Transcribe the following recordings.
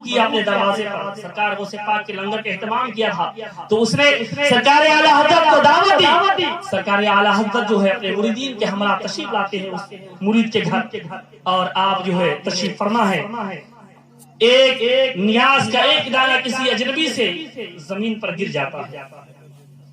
کیا اپنے دروازے پر، سرکار غوث پاک کے لنگر کا اہتمام کیا تھا، تو اس نے سرکار اعلیٰ حضرت کو دعوت دی۔ سرکار اعلیٰ حضرت جو ہے اپنے مریدین کے ہمراہ تشریف لاتے ہیں اس مرید کے گھر، اور آپ جو ہے تشریف فرما ہے، ایک نیاز کا ایک دانہ کسی اجنبی سے زمین پر گر جاتا ہے۔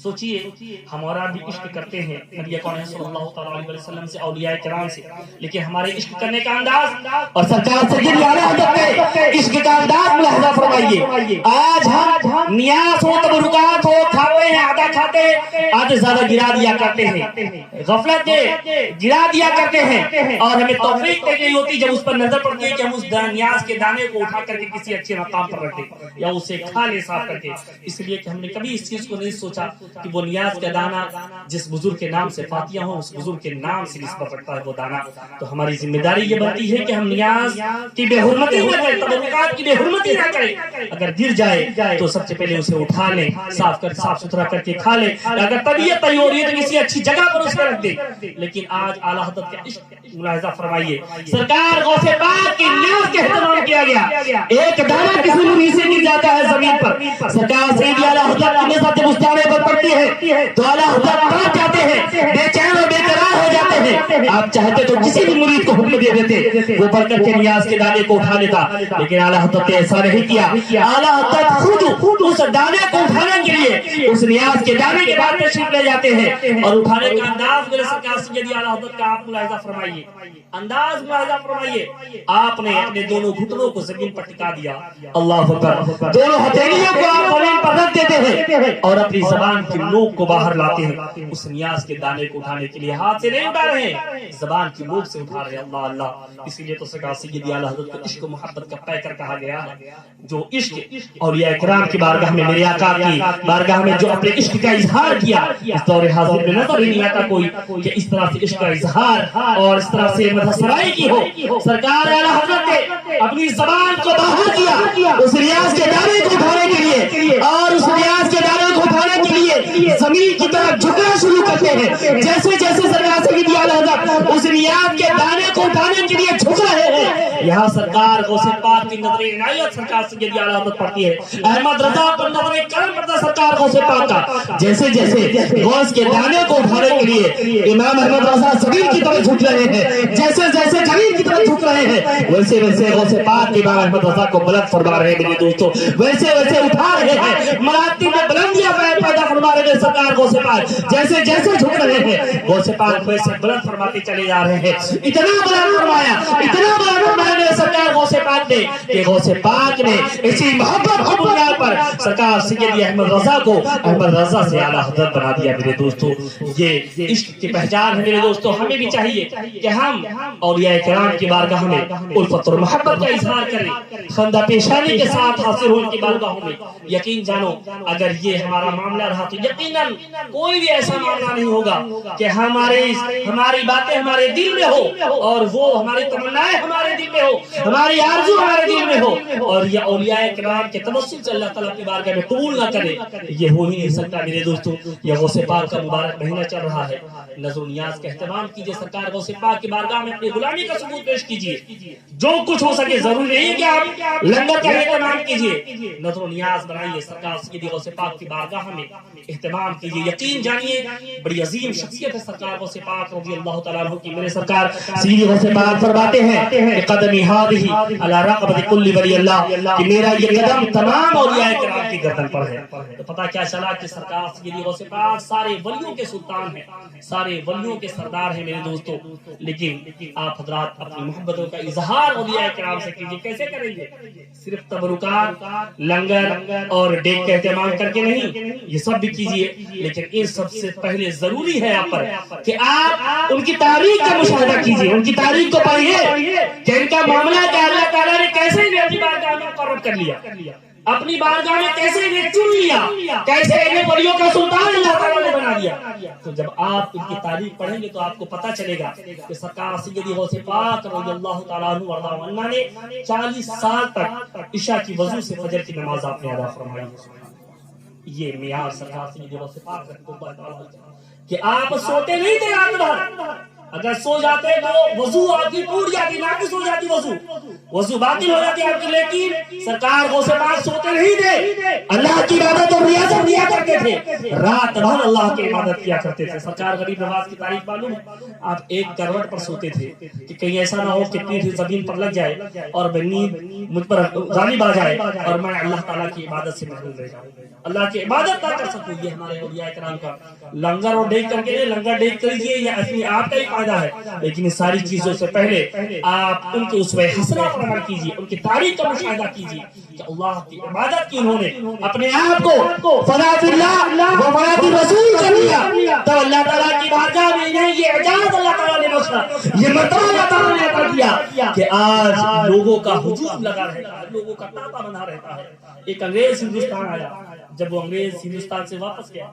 سوچئے ہم اور آپ بھی عشق کرتے ہیں نبی اکرم صلی اللہ علیہ وسلم سے، اولیاء کرام سے، لیکن ہمارے عشق کرنے کا انداز اور سرکار سید اعلیٰ حضرت کے عشق کا انداز ملاحظہ فرمائیے۔ آج ہم نیاز ہو، تبرکات ہو، کھاتے ہیں آدھا کھاتے ہیں، آدھے زیادہ گرا دیا کرتے ہیں، غفلت کے گرا دیا کرتے ہیں، اور ہمیں توفیق نہیں ہوتی جب اس پر نظر پڑتی ہے کہ ہم اس نیاز کے دانے کو اٹھا کر کے کسی اچھے مقام پر رکھیں یا اسے کھا لیں صاف کر کے، اس لیے کہ ہم نے کبھی اس چیز کو نہیں سوچا کہ وہ نیاز کا دانہ جس بزرگ کے نام سے فاتحہ ہوں، اس بزرگ کے نام سے نسبت رکھتا ہے وہ دانہ۔ تو ہماری ذمہ داری یہ بنتی ہے کہ ہم نیاز کی بے حرمتی نہ کریں، تبرکات کی بے حرمتی نہ کریں۔ اگر گر جائے تو سب سے پہلے اسے اٹھا لیں، صاف ستھرا کر کے کھا لیں، اگر طبیعت نہیں ہو رہی ہے تو کسی اچھی جگہ پر اس کو رکھ دیں۔ لیکن آج اعلیٰ حضرت کا عشق ملاحظہ فرمائیے، سرکار غوث پاک کی نیاز کا اہتمام کیا گیا، ایک دانہ کسی مرید سے گر جاتا ہے زمین پر، سرکار سید اعلیٰ حضرت کی نظر جب اس دانے پر پڑتی ہے تو اعلیٰ حضرت کانپ جاتے ہیں، بے چین اور بے قرار ہو جاتے ہیں۔ آپ چاہتے تو کسی بھی مرید کو حکم دے دیتے وہ بڑھ کر کے نیاز کے دانے کو اٹھا لیتا، لیکن اعلیٰ حضرت نے ایسا نہیں کیا۔ اعلیٰ حضرت خود اس دانے کو اٹھانے کے لیے اس نیاز کے دانے کے بعد تشریف لے جاتے ہیں، اور اٹھانے کا انداز میرے سرکار سید اعلیٰ حضرت کا آپ ملاحظہ فرمائیے، انداز ملاحظہ فرمائیے۔ آپ نے اپنے دونوں گھٹنوں کو زمین پر ٹکا دیا، اللہ اکبر، دونوں ہتھیلیوں کو آپ زمین پر رکھ دیتے ہیں اور اپنی زبان کی نوک کو باہر لاتے ہیں۔ اس نیاز کے دانے کو اٹھانے کے لیے ہاتھ سے نہیں اٹھا رہے ہیں، زبان کی نوک سے اٹھا رہے ہیں، اللہ اللہ۔ اسی لیے تو سرکار سید اعلیٰ حضرت کو عشق و محبت کا پیکر کہا گیا ہے۔ جو عشق اولیاء کرام کی بارگاہ میں، میرے آقا کی بارگاہ میں جو اپنے عشق کا اظہار کیا، اس دور حاضر میں نظر ہی نہیں آتا کوئی کہ اس طرح سے عشق کا اظہار اور اس طرح سے سرائی کی ہو۔ سرکار اعلیٰ حضرت نے اپنی زبان کو باہر کیا اس ریاض کے دانے کو اٹھانے کے لیے، اور اس ریاض کے دانے کو اٹھانے کے لیے زمین کی طرف جھکنا شروع کرتے ہیں۔ جیسے جیسے سرکار سید اعلیٰ حضرت اس ریاض کے دانے کو اٹھانے کے لیے جھک رہے ہیں، یہاں سرکار غوث پاک کی نظر عنایت سرکار سید اعلیٰ حضرت پڑتی ہے، احمد رضا پر نظر کرم پڑتا سرکار غوث پاک کا۔ جیسے جیسے غوث کے دانے کو اٹھانے کے لیے امام احمد رضا زمین کی طرف جھک رہے ہیں، جیسے جیسے زمین کی طرف جھک رہے ہیں، ویسے ویسے غوث پاک امام احمد رضا کو بلند فرما رہے ہیں میرے دوستو، ویسے ویسے اٹھا رہے ہیں، مراتب میں بلندیاں پیدا فرما رہے ہیں سرکار غوث پاک، جیسے جیسے جھک رہے ہیں غوث پاک ویسے بلند فرماتے چلے جا رہے ہیں۔ اتنا بلند فرمایا، اتنا بلند فرمایا سرکار غوث پاک نے کہ غوث پاک نے اسی محبت کی بنیاد پر سرکار سید احمد رضا کو احمد رضا سے اعلیٰ حضرت بنا دیا میرے دوستو۔ یہ عشق کی پہچان ہے میرے دوستو۔ ہمیں بھی چاہیے کہ ہم اولیاء کرام کی بارگاہ میں الفت اور محبت کا اظہار کریں، خندہ پیشانی کے ساتھ حاضر ہو ان کی بارگاہوں میں۔ یقین جانو اگر یہ ہمارا معاملہ رہا تو یقیناً کوئی بھی ایسا معاملہ نہیں ہوگا کہ ہماری باتیں ہمارے دل میں ہو اور وہ ہماری تمنائیں ہمارے دل میں ہو، ہماری آرزو ہمارے دل میں ہو، اور یہ اولیاء کرام کے توسل سے اللہ تعالیٰ کی بارگاہ میں قبول نہ کرے، یہ ہو ہی نہیں سکتا میرے دوستو۔ یہ غوث پاک کا مبارک مہینہ چل رہا ہے، نظر و نیاز کا اہتمام کیجئے، سرکار غوث پاک کی بارگاہ میں اپنی غلامی کا ثبوت پیش کیجئے، جو کچھ ہو سکے، ضروری نہیں کہ آپ لنگر کا اہتمام کیجئے، نظر و نیاز بنائیے، سرکار سید غوث پاک کی بارگاہ میں اہتمام کیجئے۔ یقین جانیے بڑی عظیم شخصیت ہے سرکار غوث پاک رضی اللہ تعالیٰ عنہ کی۔ میرے سرکار سید غوث پاک فرماتے ہیں کہ قدمی ہذہ علی رقبۃ کل ولی اللہ، کہ میرا یہ قدم تمام اولیاء کرام کی گردن پر ہے۔ تو پتہ کیا چلا کہ سرکار سید غوث پاک سارے ولیوں کے سلطان ہیں، سارے ولیوں کے سردار ہیں میرے دوستو۔ لیکن آپ حضرات اپنی محبتوں کا اظہار اولیاء کرام سے کیجئے۔ کیسے کریں گے؟ صرف تبرکات، لنگر اور ڈیک کا اہتمام کر کے نہیں، یہ سب بھی کیجئے، لیکن ان سب سے پہلے ضروری ہے آپ پر کہ آپ ان کی تاریخ کا مشاہدہ کیجئے، ان کی تاریخ کو پڑھیے کہ ان کا معاملہ کہ اللہ تعالیٰ نے کیسے انہیں اپنی بارگاہ میں مقرر کر لیا، اپنی بارگاہ میں کیسے انہیں چن لیا، کیسے انہیں ولیوں کا سلطان اللہ تعالیٰ نے بنا دیا۔ تو جب آپ ان کی تاریخ پڑھیں گے تو آپ کو پتہ چلے گا کہ سرکار سید غوث پاک رضی اللہ تعالیٰ عنہ وارضہ عنہ نے 40 سال تک عشاء کی وضو سے فجر کی نماز آپ نے ادا فرمائی۔ یہ معیار سرکار سید غوث پاک رحمۃ اللہ تعالیٰ کہ آپ سوتے نہیں تھے رات بھر، اگر سو جاتے تو وضو آپ کی ٹوٹ جاتی، ناقص ہو جاتی، وضو باطل ہو جاتی آپ کی، لیکن سرکار غوث پاک سوتے نہیں تھے، اللہ کی عبادت اور ریاضت کیا کرتے تھے، رات بھر اللہ کی عبادت کیا کرتے تھے۔ سرکار غریب نواز کی تعریف معلوم ہے، آپ ایک کروٹ پر سوتے تھے کہ کہیں ایسا نہ ہو کہ پیٹھ زمین پر لگ جائے اور نیند مجھ پر غالب آ جائے اور میں اللہ تعالیٰ کی عبادت سے محروم رہ جاؤں، اللہ کی عبادت نہ کر سکوں۔ یہ ہمارے اولیاء کرام کا لنگر اور ڈیک کر کے، لنگر ڈیک کر لیجیے، یہ اپنی آپ کا ہی فائدہ ہے، لیکن ان ساری چیزوں سے پہلے آپ ان کے اسوہ حسنہ پر عمل کیجیے، ان کی تاریخ کا مشاہدہ کیجیے کہ اللہ کی عبادت کی انہوں نے اپنے آپ کو فنا فی اللہ و فنا فی رسول کر لیا، تو اللہ تعالیٰ کی بارگاہ میں انہیں یہ اعزاز اللہ تعالیٰ نے بخشا، یہ مرتبہ اللہ تعالیٰ نے عطا کیا کہ آج لوگوں کا ہجوم لگا رہتا ہے، لوگوں کا تاپا بنا رہتا ہے۔ ایک انگریز ہندوستان آیا، جب وہ انگریز ہندوستان سے واپس گیا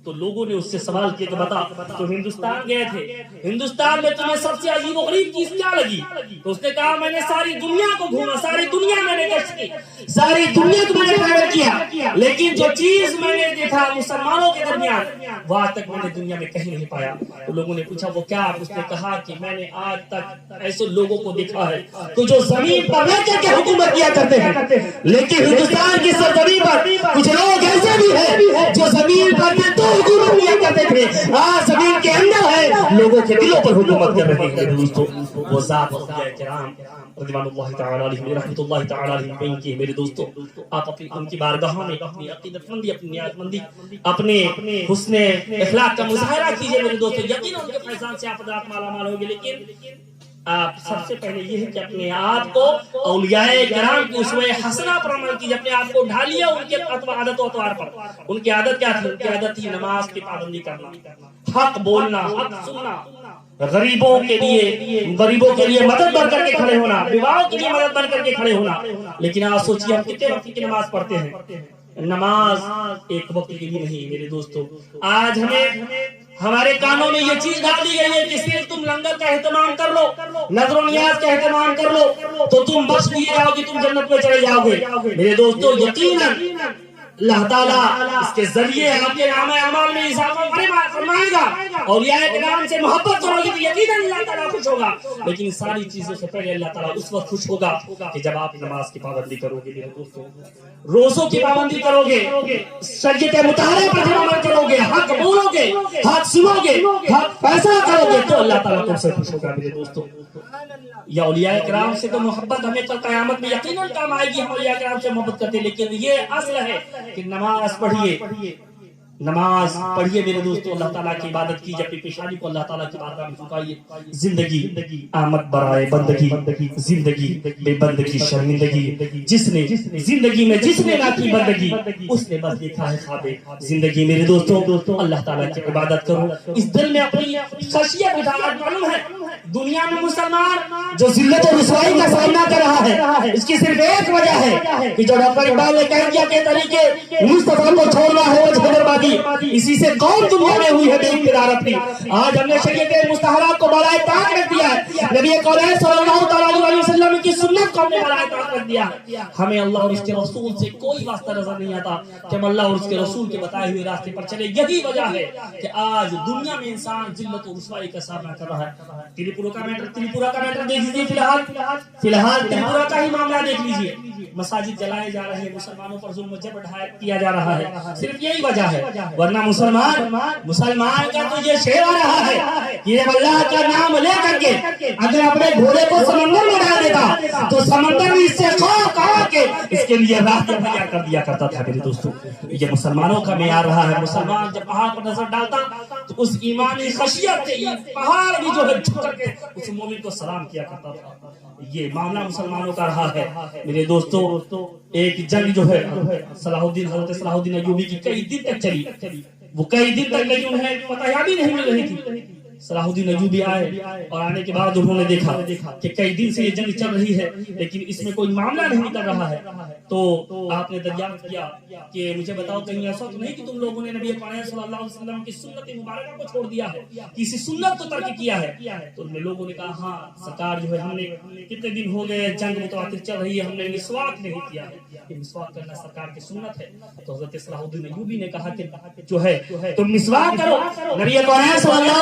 تو لوگوں نے اس سے سوال کیا کہ بتا تو ہندوستان گئے تھے، ہندوستان میں تمہیں سب سے عجیب و غریب چیز کیا لگی؟ تو اس نے کہا میں نے ساری دنیا کو گھوما، ساری دنیا میں نے گشت کی، ساری دنیا کو میں نے ٹریول کیا، لیکن جو چیز میں نے دیکھا مسلمانوں کے درمیان وہ آج تک میں نے دنیا میں کہیں نہیں پایا۔ تو لوگوں نے پوچھا وہ کیا؟ اس نے کہا کہ میں نے آج تک ایسے لوگوں کو دیکھا ہے کہ جو زمین پر رہ کر کے حکومت کیا کرتے ہیں، لیکن ہندوستان کی سرزمین پر کچھ لوگ ایسے بھی ہیں جو زمین پر تو حکومت کیا کرتے تھے، آج زمین کے اندر ہے لوگوں کے دلوں پر حکومت کر رہے ہیں۔ دوستو وہ ذات اولیاء کرام رضوان اللہ تعالی علیہم رحمۃ اللہ تعالی علیہم کی میرے دوستو آپ اپنی ان کی بارگاہوں میں اپنی عقیدت مندی، اپنی نیت مندی، اپنے حسن اخلاق کا مظاہرہ کیجئے میرے دوستو، یقیناً ان کے فیضان سے آپ حضرات مالا مال ہوگے، لیکن آپ سب سے پہلے یہ ہے کہ اپنے آپ کو اولیاء کرام کی اسوہ حسنہ پر عمل کیجئے، اپنے آپ کو ڈھالیے ان کے عادت و اطوار پر۔ ان کی عادت کیا تھی؟ ان کی عادت تھی نماز کی پابندی کرنا، حق بولنا، حق سننا، غریبوں کے لیے مدد بن کر کے کھڑے ہونا، بیواؤں کے لیے مدد بن کر کے کھڑے ہونا۔ لیکن آپ سوچئے ہم کتنے وقت کی نماز پڑھتے ہیں؟ نماز ایک وقت کے لیے نہیں میرے دوستو، آج ہمارے کانوں میں یہ چیز ڈال دی گئی ہے کہ صرف تم لنگر کا اہتمام کر لو، نظر و نیاز کا اہتمام کر لو تو تم بخش دیے جاؤ گے، تم جنت میں چلے جاؤ گے۔ میرے دوستو یقیناً اللہ تعالیٰ اس کے ذریعے آپ کے نام اعمال میں اضافہ فرمائے گا، اولیاء کرام سے محبت کرو گے تو یقیناً اللہ تعالیٰ خوش ہوگا، لیکن ساری چیزوں سے پہلے اللہ تعالیٰ اس وقت خوش ہوگا کہ جب آپ نماز کی پابندی کرو گے، میرے دوستو روزوں کی پابندی کرو گے، شریعت مطالعہ پر جب عمل کرو گے، حق بولو گے، حق سنو گے، حق فیصلہ کرو گے تو اللہ تعالیٰ تم سے خوش ہوگا میرے دوستو۔ یا اولیاء کرام سے تو محبت ہمیں کل قیامت میں یقیناً کام آئے گی، ہم اولیاء کرام سے محبت کرتے، لیکن یہ اصل ہے کہ نماز پڑھیے، نماز پڑھیے میرے دوستو، اللہ تعالیٰ کی عبادت کیجئے، اپنی پیشانی کو اللہ تعالیٰ کی بارگاہ میں جھکائیے۔ زندگی آمد برائے بندگی، زندگی بے بندگی شرمندگی، جس نے زندگی میں جس نے نہ کی بندگی اس نے بس دیکھا ہے خواب زندگی۔ میرے دوستو اللہ تعالیٰ کی عبادت کرو، اس دل میں اپنی خشیت اٹھا۔ معلوم ہے دنیا میں مسلمان جو ذلت و رسوائی کا سامنا کر رہا ہے اس کی صرف ایک وجہ ہے کہ جو ڈاکٹر اقبال نے کہہ دیا کہ طریقے مصطفیٰ کو چھوڑنا ہے وہ جھگڑبازی، اسی سے قوم دنیا میں ہوئی ہے بے اقتدار اپنی۔ آج ہم نے شریعت مستحرات کو بالائے طاق رکھ دیا ہے، نبی کریم صلی اللہ علیہ وسلم کی سنت کو ہم نے بالائے طاق رکھ دیا ہے۔ ہمیں اللہ اور اس کے رسول سے کوئی واسطہ نظر نہیں آتا کہ ہم اللہ اور اس کے رسول کے بتائے ہوئے راستے پر چلے۔ یہی وجہ ہے کہ آج دنیا میں انسان ذلت و رسوائی کا سامنا کر رہا ہے۔ تریپورہ کا میٹر دیکھ لیجیے، فی الحال تریپورہ کا ہی معاملہ دیکھ لیجیے، مساجد جلائے جا رہے ہیں، مسلمانوں پر ظلم و جبر کیا جا رہا ہے، صرف یہی وجہ ہے، ورنہ مسلمان کا تو یہ شعر آ رہا ہے کہ جب اللہ کا نام لے کر کے اگر اپنے گھوڑے کو سمندر میں ڈال دیتا تو سمندر بھی اس سے خوف کھا کے اس کے لیے راستہ تیار کر دیا کرتا تھا۔ میرے دوستو یہ مسلمانوں کا معیار رہا ہے، مسلمان جب پہاڑ پر نظر ڈالتا تو اس ایمانی خشیت سے پہاڑ بھی جو ہے جھک کر کے اس مومن کو سلام کیا کرتا تھا۔ یہ معاملہ مسلمانوں کا رہا ہے میرے دوستو۔ ایک جنگ جو ہے حضرت صلاح الدین ایوبی کی کئی دن تک چلی، وہ کئی دن تک لیکن انہیں فتح نہیں مل رہی تھی۔ صلاح الدین ایوبی آئے اور آنے کے بعد انہوں نے دیکھا کہ کئی دن سے یہ جنگ چل رہی ہے لیکن اس میں کوئی معاملہ نہیں نکل رہا ہے، تو آپ نے دریافت کیا کہ مجھے بتاؤ کہیں ایسا تو نہیں کہ تم لوگوں نے نبی پاک صلی اللہ علیہ وسلم کی سنت مبارکہ کو چھوڑ دیا ہے، کسی سنت کو ترک کیا ہے؟ تو لوگوں نے کہا ہاں سرکار جو ہے ہم نے کتنے دن ہو گئے جنگ متواتر چل رہی ہے، ہم نے مسواک نہیں کیا ہے، کہ مسواک کرنا سرکار کی سنت ہے۔ تو حضرت صلاح الدین ایوبی نے کہا کہ جو ہے تم مسواک کرو، نبی پاک صلی اللہ